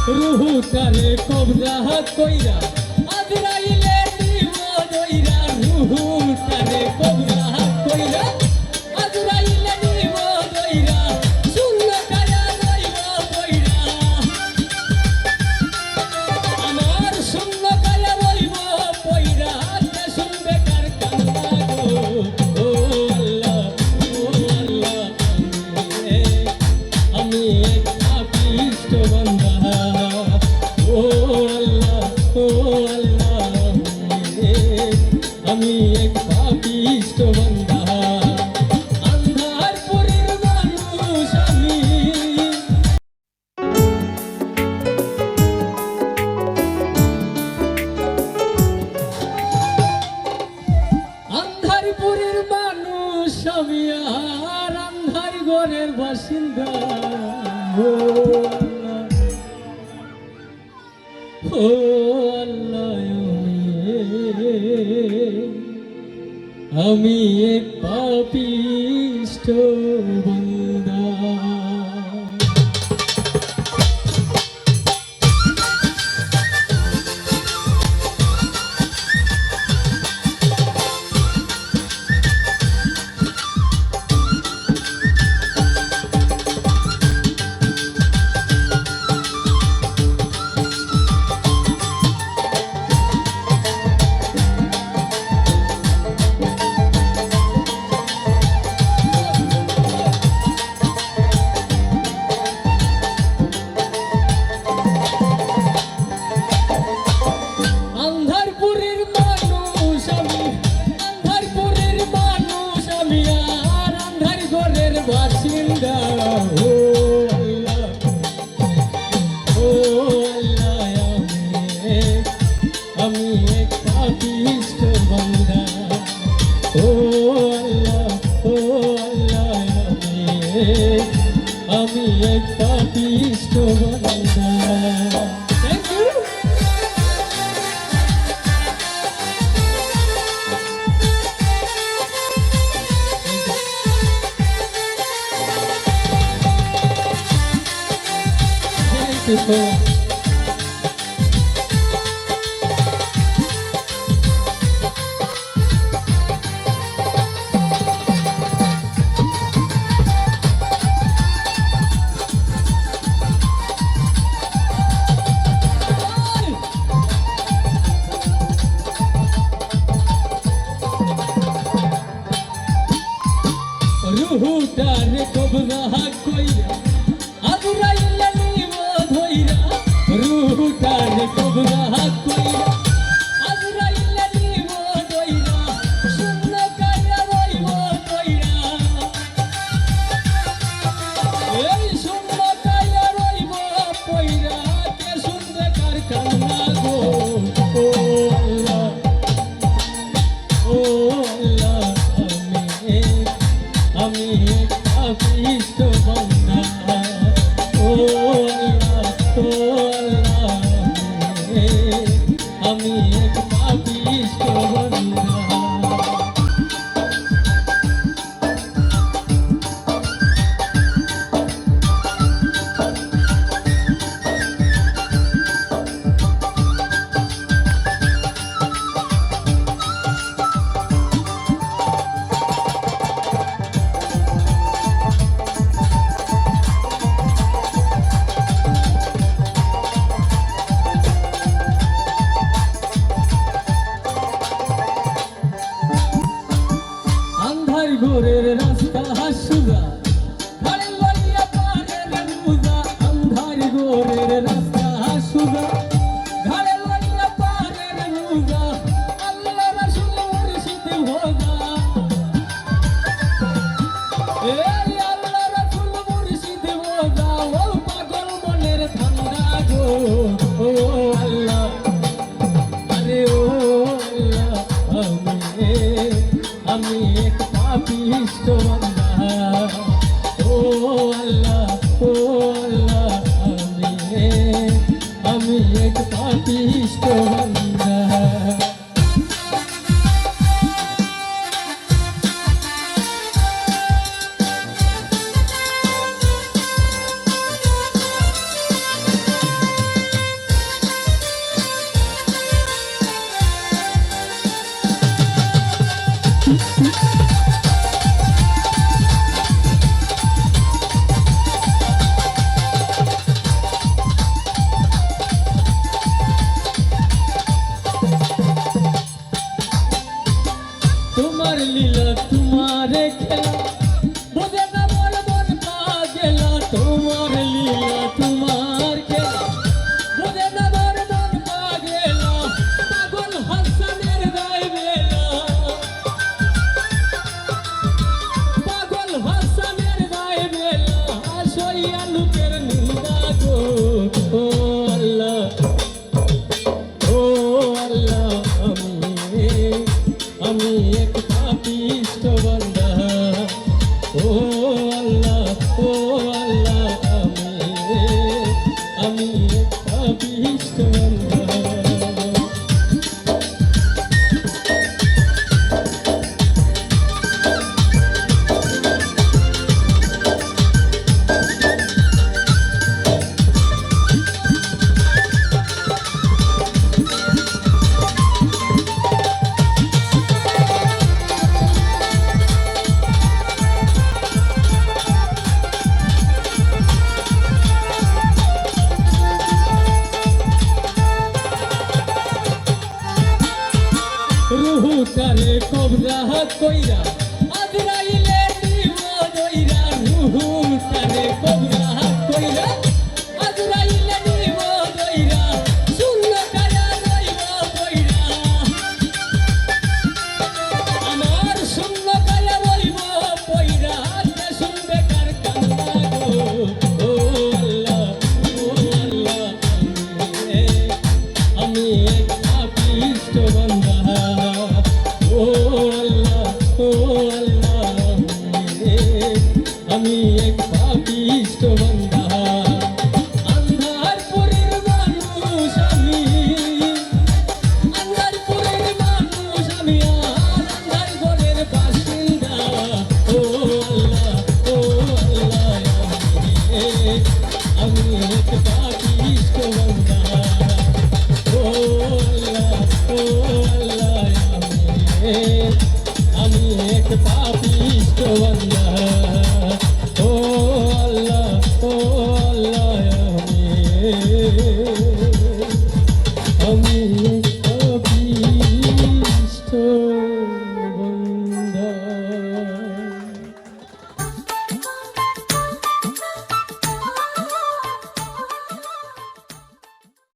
রুহুটারে কবজা কইরা আজরাইলে নিব দইরা রুহুটারে কবজা কইরা আজরাইলে নিব দইরা শূন্য কায়া রইব পয়রা আমার শূন্য কায়া রইব পয়রা কে শুনবে কার কান্না গো ও আল্লাহ আমি এক পাপিষ্ঠ বান্দা ও আল্লাহ আমি এক পাপিষ্ঠ বান্দা আন্ধার পুরীর মানুষ আমি আন্ধার পুরীর মানুষ আমি আর আন্ধার ঘরের বাসিন্দা ও আল্লাহ আমি এক পাপিষ্ঠ বান্দা বাসিন্দা ও আল্লাহ আমি এক পাপিষ্ঠ বান্দা ও আল্লাহ আমি এক পাপিষ্ঠ বান্দা থ্যাংক ইউ people. রুহুটারে কবজা কইরা আজরাইলে নিব ধইরা রুহুটারে কবজা কইরা আজরাইলে নিব ধইরা শূন্য কায়া রইব কইরা এই শূন্য কায়া রইব কইরা কে শুনবে কার কান্না গো ও আল্লাহ আমি এক পাপিষ্ঠ বান্দা ও আল্লাহ আমি এক পাপিষ্ঠ বান্দা ঘরের রাস্তা হাসুগা ঘরে লইয়া পারের মুজা আন্ধার ঘরের রাস্তা হাসুগা ঘরে লইয়া পারের মুজা আল্লাহ রাসূল মুর্শিদ হোগা এই আল্লাহ রাসূল মুর্শিদ হোগা ও পাগল মনের ঠান্ডা গো ও আল্লাহ আরে ও আল্লাহ আমি এক পাপিষ্ঠ বান্দা ও আল্লাহ আমি এক পাপিষ্ঠ বান্দা আমার খেলা বুঝে না মোর মন পাগেলা পাগল হাসানের গায়ে বেলা পাগল হাসানের গায়ে বেলা সইয়া লোকের নিন্দা গো ও আল্লাহ ও আল্লাহ আমি এক পাপিষ্ঠ বান্দা ও আল্লাহ আমি এক পাপিষ্ঠ বান্দা রুহুটারে কবজা কইরা আজরাইলে দিব দইরা রুহুটারে কবজা কইরা আজরাইলে দিব দইরা শূন্য কায়া রইব বইরা আমার শূন্য কায়া রইব বইরা কে শুনবে কার কান্না গো ও আল্লাহ আমি এক পাপিষ্ঠ বান্দা আমি এক পাপিষ্ঠ বান্দা আন্ধারপুরের মানুষ আমি আন্ধারপুরের মানুষ আমি আর আন্ধার ঘরের বাসিন্দা ও আল্লাহ আমি এক পাপিষ্ঠ বান্দা ও আল্লাহ আমি এক পাপিষ্ঠ বান্দা